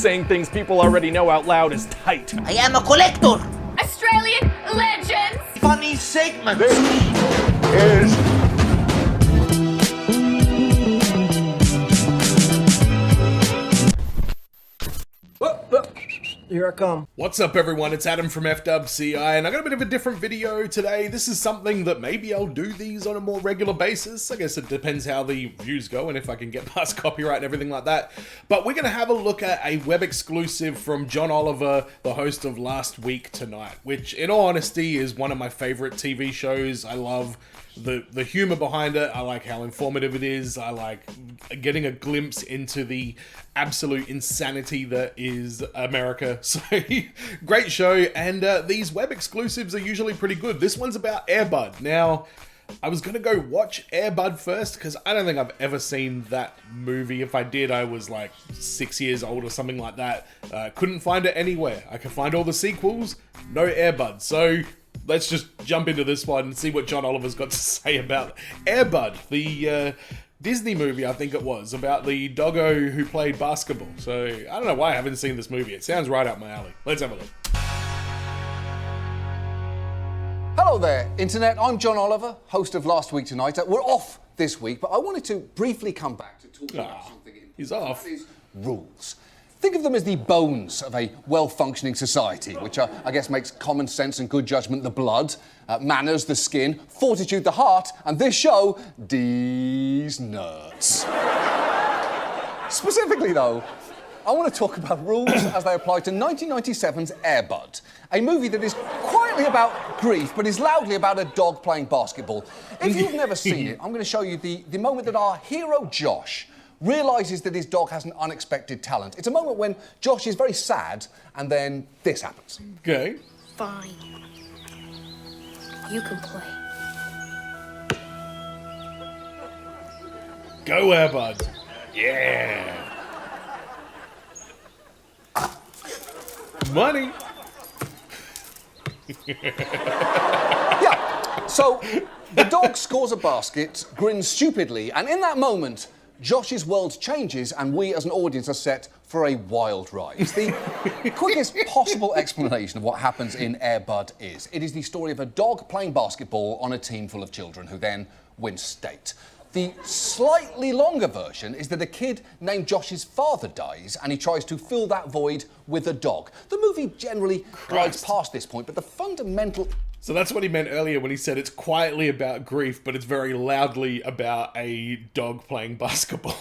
saying things people already know out loud is tight. I am a collector. Australian legends. Funny segment. This is Here I come. What's up everyone, it's Adam from FWCI and I got a bit of a different video today. This is something that maybe I'll do these on a more regular basis. I guess it depends how the views go and if I can get past copyright and everything like that. But we're going to have a look at a web exclusive from John Oliver, the host of Last Week Tonight, which in all honesty is one of my favorite TV shows. I love the humor behind it. I like how informative it is. I like getting a glimpse into the absolute insanity that is America. So great show, and these web exclusives are usually pretty good. This one's about Air Bud. Now, I was gonna go watch Air Bud first because I don't think I've ever seen that movie. If I did, I was like 6 years old or something like that. Couldn't find it anywhere. I could find all the sequels, no Air Bud. So let's just jump into this one and see what John Oliver's got to say about Air Bud, the Disney movie, I think it was, about the doggo who played basketball. So I don't know why I haven't seen this movie. It sounds right up my alley. Let's have a look. Hello there, Internet. I'm John Oliver, host of Last Week Tonight. We're off this week, but I wanted to briefly come back to talk about something important. He's off. That is rules. Think of them as the bones of a well-functioning society, which I guess makes common sense and good judgment the blood, manners the skin, fortitude the heart, and this show, these nerds. Specifically, though, I want to talk about rules as they apply to 1997's Air Bud, a movie that is quietly about grief, but is loudly about a dog playing basketball. If you've never seen it, I'm going to show you the moment that our hero, Josh, realises that his dog has an unexpected talent. It's a moment when Josh is very sad, and then this happens. Okay. Fine. You can play. Go Air Bud. Yeah. Money. Yeah, so the dog scores a basket, grins stupidly, and in that moment, Josh's world changes and we as an audience are set for a wild ride. It's the quickest possible explanation of what happens in Air Bud is. It is the story of a dog playing basketball on a team full of children who then win state. The slightly longer version is that a kid named Josh's father dies and he tries to fill that void with a dog. The movie generally glides past this point, but the fundamental... So that's what he meant earlier when he said it's quietly about grief, but it's very loudly about a dog playing basketball.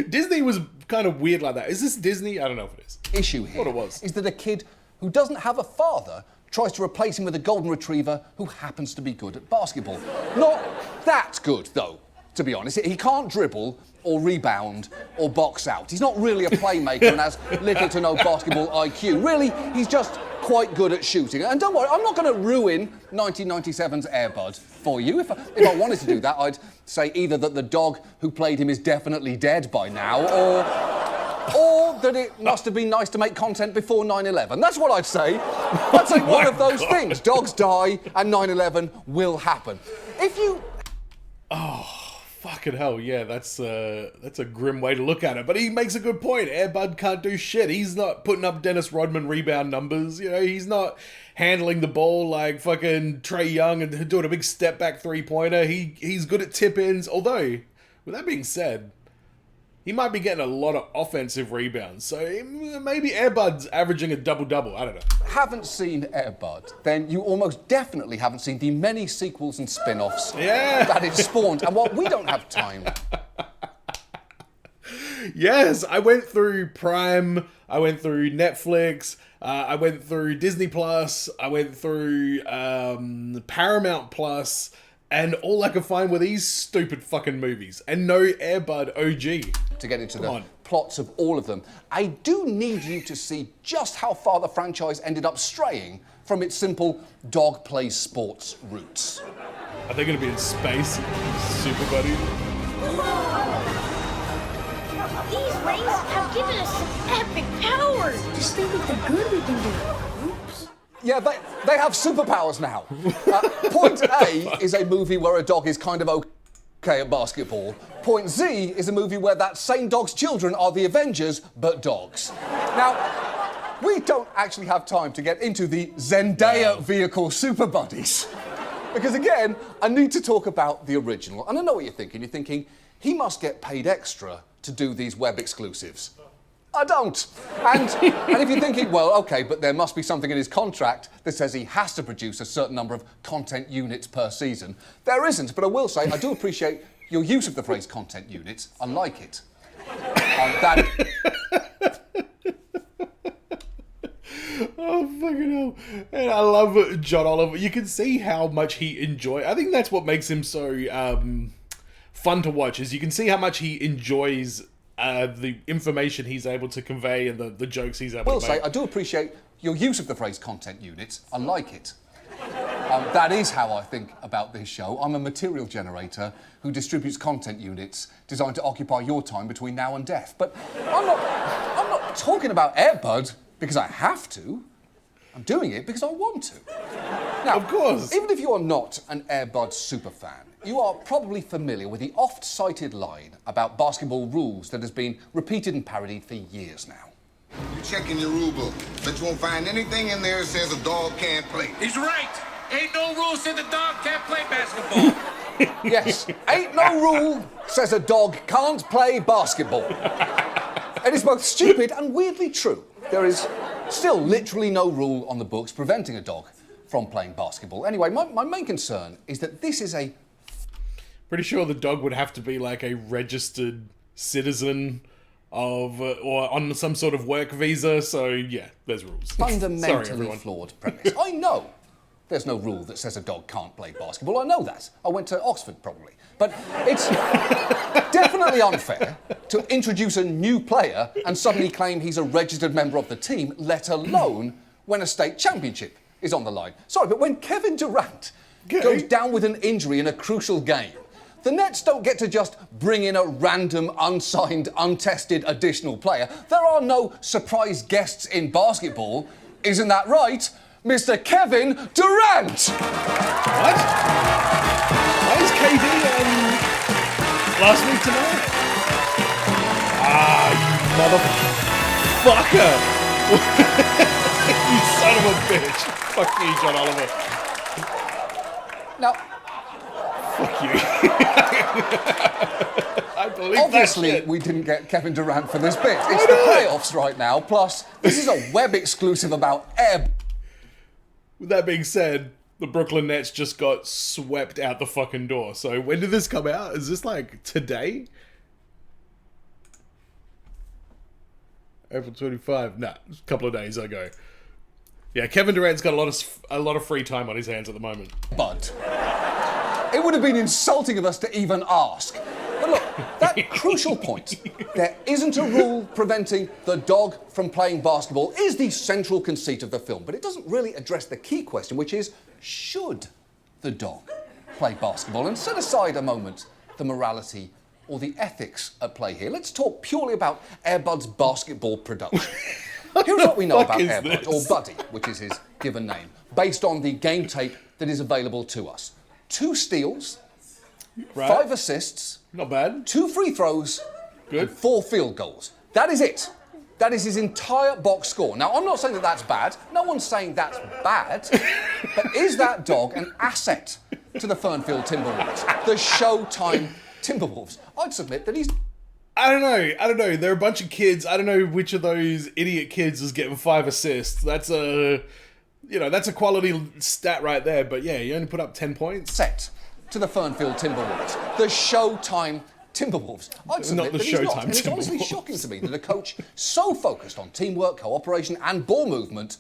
Disney was kind of weird like that. Is this Disney? I don't know if it is. Issue here What it was. is that a kid who doesn't have a father tries to replace him with a golden retriever who happens to be good at basketball. Not that good, though, to be honest. He can't dribble or rebound or box out. He's not really a playmaker and has little to no basketball IQ. Really, he's just quite good at shooting. And don't worry, I'm not going to ruin 1997's Air Bud for you. If I wanted to do that, I'd say either that the dog who played him is definitely dead by now, or that it must have been nice to make content before 9/11. That's what I'd say. I'd say one of those things. Dogs die and 9/11 will happen. If you... Fucking hell, yeah, that's a grim way to look at it. But he makes a good point. Air Bud can't do shit. He's not putting up Dennis Rodman rebound numbers. You know, he's not handling the ball like fucking Trae Young and doing a big step back three-pointer. He's good at tip-ins. Although, with that being said, he might be getting a lot of offensive rebounds. So maybe Air Bud's averaging a double-double. I don't know. haven't seen Air Bud, then you almost definitely haven't seen the many sequels and spin-offs that it spawned. And while we don't have time... Yes, I went through Prime, I went through Netflix, I went through Disney Plus, I went through Paramount Plus, and all I could find were these stupid fucking movies, and no Air Bud OG. To get into the plots of all of them, I do need you to see just how far the franchise ended up straying from its simple dog plays sports roots. Are they going to be in space? Super buddy? These rings have given us some epic powers. Just think of the good we can do. Oops. Yeah, they have superpowers now. Point A is a movie where a dog is kind of okay K at basketball. Point Z is a movie where that same dog's children are the Avengers, but dogs. Now, we don't actually have time to get into the Zendaya vehicle super buddies. Because again, I need to talk about the original. And I know what you're thinking. You're thinking, he must get paid extra to do these web exclusives. I don't. And if you're thinking, well, okay, but there must be something in his contract that says he has to produce a certain number of content units per season. There isn't, but I will say I do appreciate your use of the phrase content units. I like it. Oh, fucking hell. And I love John Oliver. You can see how much he enjoys. I think that's what makes him so fun to watch, is you can see how much he enjoys the information he's able to convey and the jokes he's able to make. I will say, I do appreciate your use of the phrase content units. I like it. That is how I think about this show. I'm a material generator who distributes content units designed to occupy your time between now and death. But I'm not talking about Air Bud because I have to. I'm doing it because I want to. Now, of course. Even if you are not an Air Bud superfan, you are probably familiar with the oft-cited line about basketball rules that has been repeated and parodied for years now. You check in your rule book, but you won't find anything in there that says a dog can't play. He's right. Ain't no rule said the dog can't play basketball. Yes, ain't no rule says a dog can't play basketball. It is both stupid and weirdly true. There is still literally no rule on the books preventing a dog from playing basketball. Anyway, my main concern is that this is a... Pretty sure the dog would have to be like a registered citizen of, or on some sort of work visa, so yeah, there's rules. Fundamentally flawed premise. I know there's no rule that says a dog can't play basketball. I know that. I went to Oxford, probably. But it's definitely unfair to introduce a new player and suddenly claim he's a registered member of the team, let alone when a state championship is on the line. Sorry, but when Kevin Durant goes down with an injury in a crucial game, the Nets don't get to just bring in a random, unsigned, untested additional player. There are no surprise guests in basketball. Isn't that right, Mr. Kevin Durant? What? Why is KD last week tonight? Ah, you motherfucker! You son of a bitch! Fuck you, John Oliver. Now, fuck you. I believe obviously, that shit. we didn't get Kevin Durant for this bit. It's the playoffs right now. Plus, this is a web exclusive about Air. With that being said, the Brooklyn Nets just got swept out the fucking door. So when did this come out? Is this like today? April 25? Nah, a couple of days ago. Yeah, Kevin Durant's got a lot of free time on his hands at the moment. But it would have been insulting of us to even ask. But look, that crucial point, there isn't a rule preventing the dog from playing basketball, is the central conceit of the film. But it doesn't really address the key question, which is, should the dog play basketball? And set aside a moment the morality or the ethics at play here. Let's talk purely about Air Bud's basketball production. Here's what we know about Air Bud, or Buddy, which is his given name, based on the game tape that is available to us. 2 steals, 5 assists, not bad, 2 free throws, good, and 4 field goals. That is it. That is his entire box score. Now, I'm not saying that that's bad. No one's saying that's bad. But is that dog an asset to the Fernfield Timberwolves? The Showtime Timberwolves? I'd submit that he's... I don't know. There are a bunch of kids. I don't know which of those idiot kids is getting 5 assists. That's a quality stat right there. But yeah, you only put up 10 points. Set to the Fernfield Timberwolves. The Showtime Timberwolves. I'd submit that he's not. And it's honestly shocking to me that a coach so focused on teamwork, cooperation, and ball movement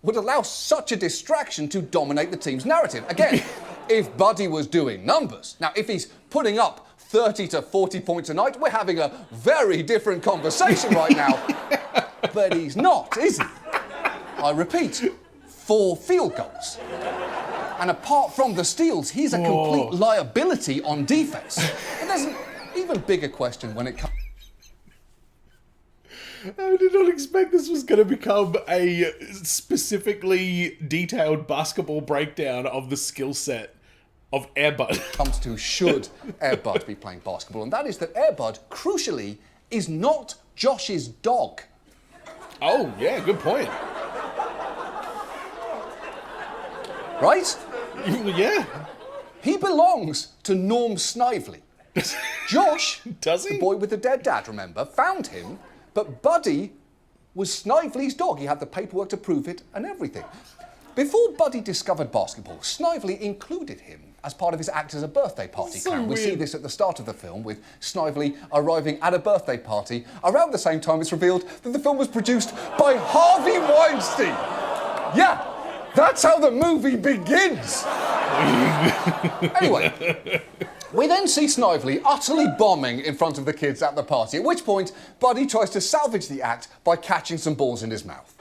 would allow such a distraction to dominate the team's narrative. Again, if Buddy was doing numbers, now if he's putting up 30 to 40 points a night, we're having a very different conversation right now. But he's not, is he? I repeat, 4 field goals. And apart from the steals, he's a complete liability on defense. And there's an even bigger question when it comes... I did not expect this was going to become a specifically detailed basketball breakdown of the skill set of Air Bud. Comes to should Air Bud be playing basketball, and that is that Air Bud, crucially, is not Josh's dog. Oh, yeah, good point. Right? Yeah. He belongs to Norm Snively. Josh, Does he? the boy with the dead dad, remember, found him, but Buddy was Snively's dog. He had the paperwork to prove it and everything. Before Buddy discovered basketball, Snively included him as part of his act as a birthday party clown. We see this at the start of the film, with Snively arriving at a birthday party. Around the same time, it's revealed that the film was produced by Harvey Weinstein. Yeah, that's how the movie begins. Anyway, we then see Snively utterly bombing in front of the kids at the party, at which point Buddy tries to salvage the act by catching some balls in his mouth.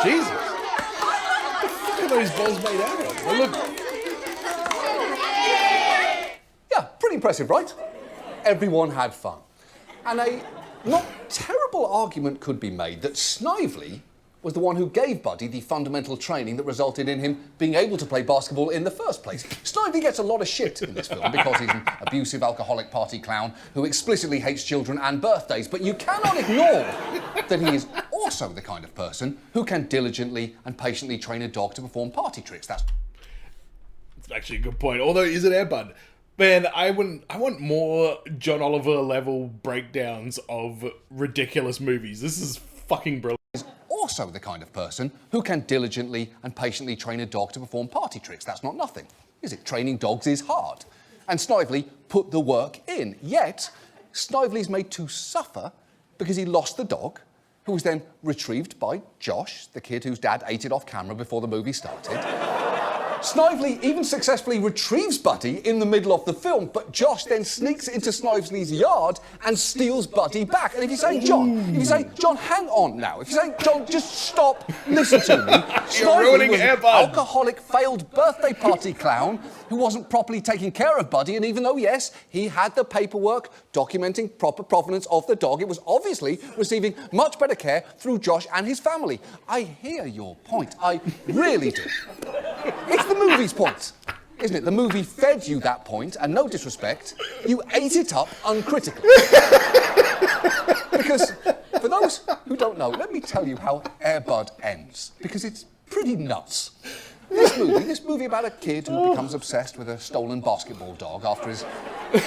Jesus. What the fuck are those balls made out of? They look... Yeah, pretty impressive, right? Everyone had fun. And a not terrible argument could be made that Snively was the one who gave Buddy the fundamental training that resulted in him being able to play basketball in the first place. Snively gets a lot of shit in this film because he's an abusive alcoholic party clown who explicitly hates children and birthdays, but you cannot ignore that he is also the kind of person who can diligently and patiently train a dog to perform party tricks. That's actually a good point. Although, is it Air Bud? Man, I want more John Oliver level breakdowns of ridiculous movies. This is fucking brilliant. also the kind of person who can diligently and patiently train a dog to perform party tricks. That's not nothing, is it? Training dogs is hard. And Snively put the work in. Yet, Snively's made to suffer because he lost the dog, who was then retrieved by Josh, the kid whose dad ate it off camera before the movie started. Snively even successfully retrieves Buddy in the middle of the film, but Josh then sneaks into Snively's yard and steals Buddy back. And if you say, John, hang on now. If you say, John, just stop, listen to me. Snively was an alcoholic, failed birthday party clown who wasn't properly taking care of Buddy, and even though, yes, he had the paperwork documenting proper provenance of the dog, it was obviously receiving much better care through Josh and his family. I hear your point. I really do. It's the movie's point, isn't it? The movie fed you that point, and no disrespect, you ate it up uncritically. Because, for those who don't know, let me tell you how Air Bud ends, because it's pretty nuts. This movie about a kid who becomes obsessed with a stolen basketball dog after his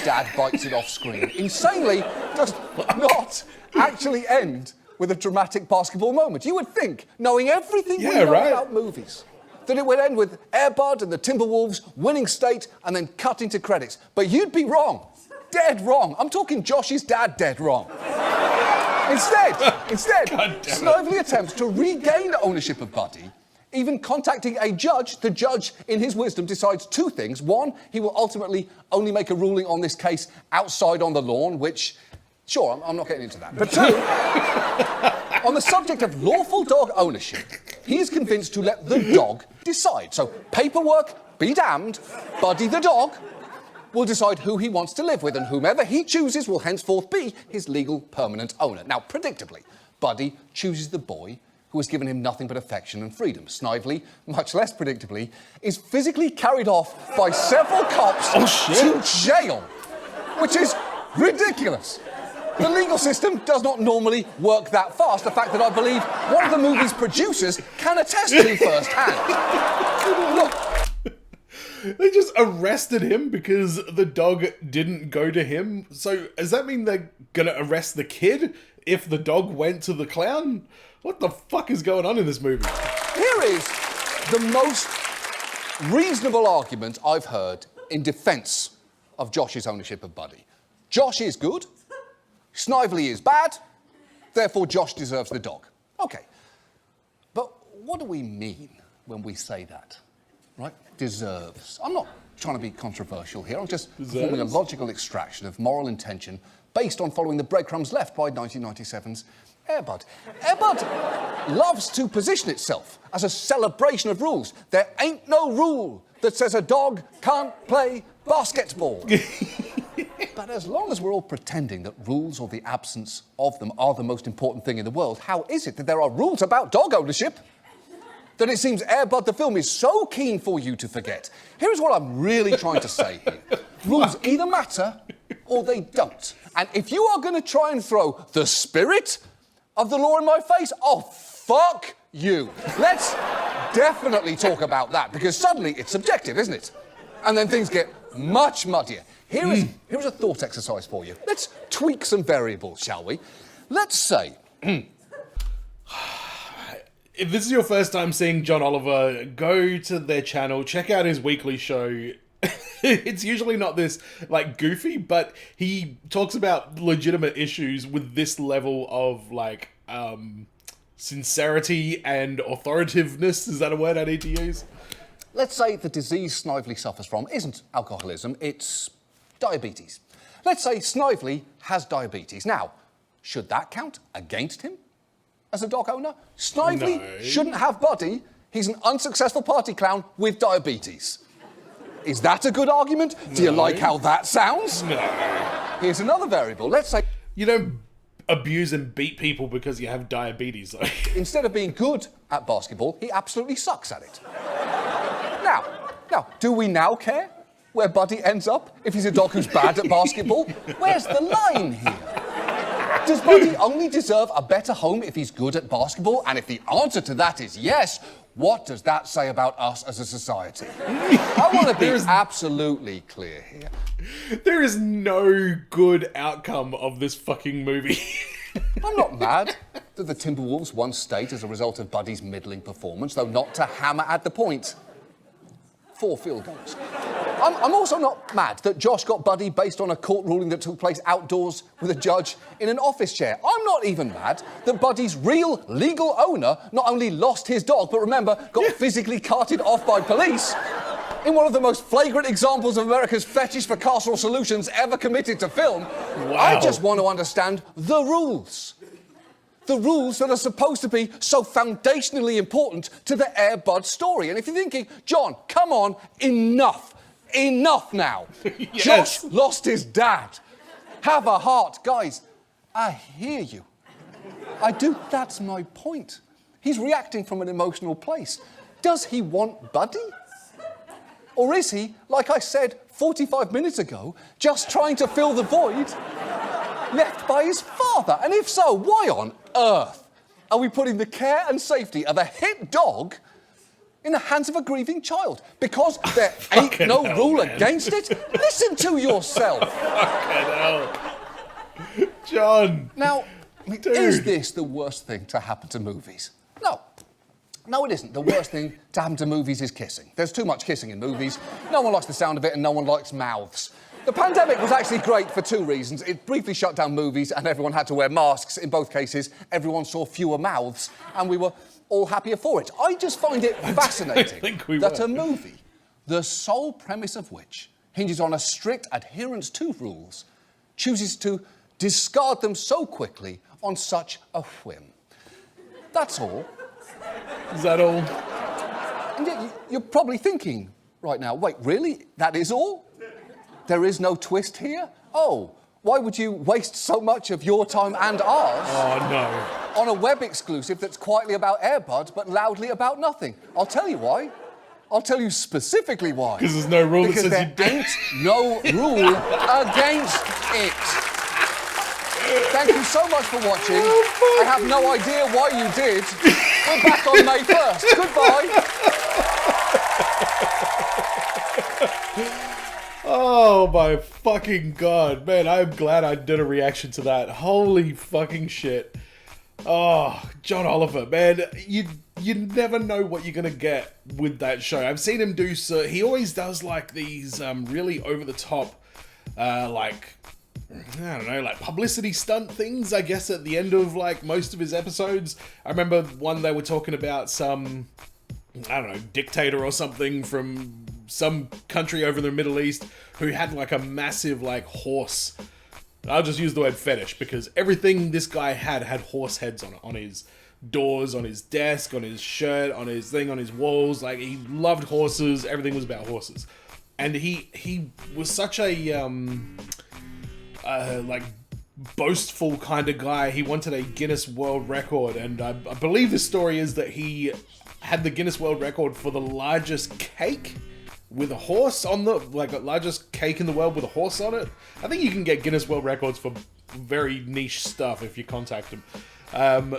dad bites it off screen, insanely does not actually end with a dramatic basketball moment. You would think, knowing everything we know about movies, that it would end with Air Bud and the Timberwolves winning state and then cutting to credits. But you'd be wrong. Dead wrong. I'm talking Josh's dad dead wrong. Instead, Snively attempts to regain ownership of Buddy, even contacting a judge. The judge, in his wisdom, decides two things. One, he will ultimately only make a ruling on this case outside on the lawn, which, sure, I'm not getting into that. But two, on the subject of lawful dog ownership, he is convinced to let the dog decide. So, paperwork be damned, Buddy the dog will decide who he wants to live with, and whomever he chooses will henceforth be his legal permanent owner. Now, predictably, Buddy chooses the boy who has given him nothing but affection and freedom. Snively, much less predictably, is physically carried off by several cops to jail, which is ridiculous. The legal system does not normally work that fast, a fact that I believe one of the movie's producers can attest to firsthand. Look, they just arrested him because the dog didn't go to him. So does that mean they're gonna arrest the kid if the dog went to the clown? What the fuck is going on in this movie? Here is the most reasonable argument I've heard in defense of Josh's ownership of Buddy. Josh is good, Snively is bad, therefore Josh deserves the dog. Okay, but what do we mean when we say that, right? Deserves. I'm not trying to be controversial here, I'm just performing a logical extraction of moral intention based on following the breadcrumbs left by 1997's Air Bud. Air Bud loves to position itself as a celebration of rules. There ain't no rule that says a dog can't play basketball. But as long as we're all pretending that rules or the absence of them are the most important thing in the world, how is it that there are rules about dog ownership that it seems Air Bud the film is so keen for you to forget. Here's what I'm really trying to say here. Rules either matter or they don't. And if you are going to try and throw the spirit of the law in my face, oh, fuck you. Let's definitely talk about that, because suddenly it's subjective, isn't it? And then things get much muddier. Here's a thought exercise for you. Let's tweak some variables, shall we? Let's say... If this is your first time seeing John Oliver, go to their channel, check out his weekly show. It's usually not this, like, goofy, but he talks about legitimate issues with this level of, like, sincerity and authoritativeness. Is that a word I need to use? Let's say the disease Snively suffers from isn't alcoholism, it's diabetes. Let's say Snively has diabetes. Now, should that count against him as a dog owner? Snively shouldn't have Buddy. He's an unsuccessful party clown with diabetes. Is that a good argument? Do you like how that sounds? No. Here's another variable. Let's say... You don't abuse and beat people because you have diabetes, though. Instead of being good at basketball, he absolutely sucks at it. Now, do we now care where Buddy ends up if he's a dog who's bad at basketball? Where's the line here? Does Buddy only deserve a better home if he's good at basketball? And if the answer to that is yes, what does that say about us as a society? I want to be absolutely clear here. There is no good outcome of this fucking movie. I'm not mad that the Timberwolves won state as a result of Buddy's middling performance, though not to hammer at the point. 4 field goals. I'm also not mad that Josh got Buddy based on a court ruling that took place outdoors with a judge in an office chair. I'm not even mad that Buddy's real legal owner not only lost his dog, but remember, got physically carted off by police in one of the most flagrant examples of America's fetish for carceral solutions ever committed to film. Wow. I just want to understand the rules. The rules that are supposed to be so foundationally important to the Air Bud story. And if you're thinking, John, come on, enough now. Yes. Josh lost his dad. Have a heart. Guys, I hear you. I do. That's my point. He's reacting from an emotional place. Does he want Buddy? Or is he, like I said 45 minutes ago, just trying to fill the void left by his father? And if so, why on earth are we putting the care and safety of a hit dog in the hands of a grieving child? Because there ain't no rule against it? Listen to yourself. Fucking hell. John. Now, is this the worst thing to happen to movies? No, it isn't. The worst thing to happen to movies is kissing. There's too much kissing in movies. No one likes the sound of it and no one likes mouths. The pandemic was actually great for 2 reasons. It briefly shut down movies and everyone had to wear masks. In both cases, everyone saw fewer mouths and we were all happier for it. I just find it fascinating that a movie, the sole premise of which hinges on a strict adherence to rules, chooses to discard them so quickly on such a whim. That's all. Is that all? And yet you're probably thinking right now, wait, really? That is all? There is no twist here? Oh, why would you waste so much of your time and ours on a web exclusive that's quietly about Air Bud but loudly about nothing? I'll tell you why. I'll tell you specifically why. Because there's no rule that says there ain't no rule against it. Thank you so much for watching. I have no idea why you did. We're back on May 1st. Goodbye. Oh my fucking god, man, I'm glad I did a reaction to that. Holy fucking shit. Oh, John Oliver, man, you never know what you're gonna get with that show. I've seen him do he always does like these really over the top like, I don't know, like publicity stunt things, I guess, at the end of like most of his episodes. I remember one they were talking about some, I don't know, dictator or something from some country over the Middle East who had like a massive like horse. I'll just use the word fetish because everything this guy had horse heads on it, on his doors, on his desk, on his shirt, on his thing, on his walls. Like, he loved horses. Everything was about horses. And he was such a like boastful kind of guy. He wanted a Guinness World Record, and I believe the story is that he had the Guinness World Record for the largest cake with a horse on the, like, the largest cake in the world with a horse on it. I think you can get Guinness World Records for very niche stuff if you contact them.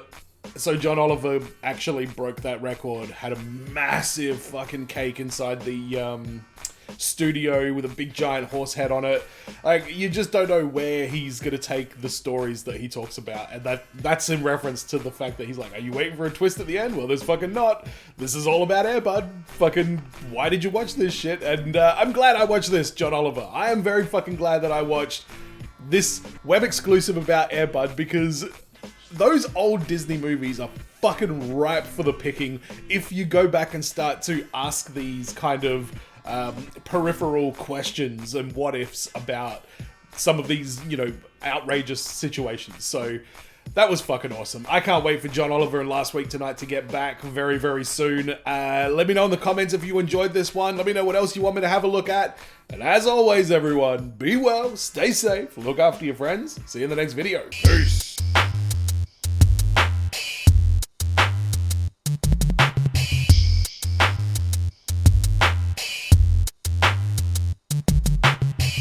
So John Oliver actually broke that record, had a massive fucking cake inside the studio with a big giant horse head on it. Like, you just don't know where he's gonna take the stories that he talks about, and that's in reference to the fact that he's like, are you waiting for a twist at the end? Well, there's fucking not. This is all about Air Bud. Fucking, why did you watch this shit? And I'm glad I watched this, John Oliver. I am very fucking glad that I watched this web exclusive about Air Bud, because those old Disney movies are fucking ripe for the picking if you go back and start to ask these kind of peripheral questions and what ifs about some of these, you know, outrageous situations. So that was fucking awesome. I can't wait for John Oliver and Last Week Tonight to get back very, very soon. Let me know in the comments if you enjoyed this one. Let me know what else you want me to have a look at. And as always, everyone, be well, stay safe, look after your friends. See you in the next video. Peace.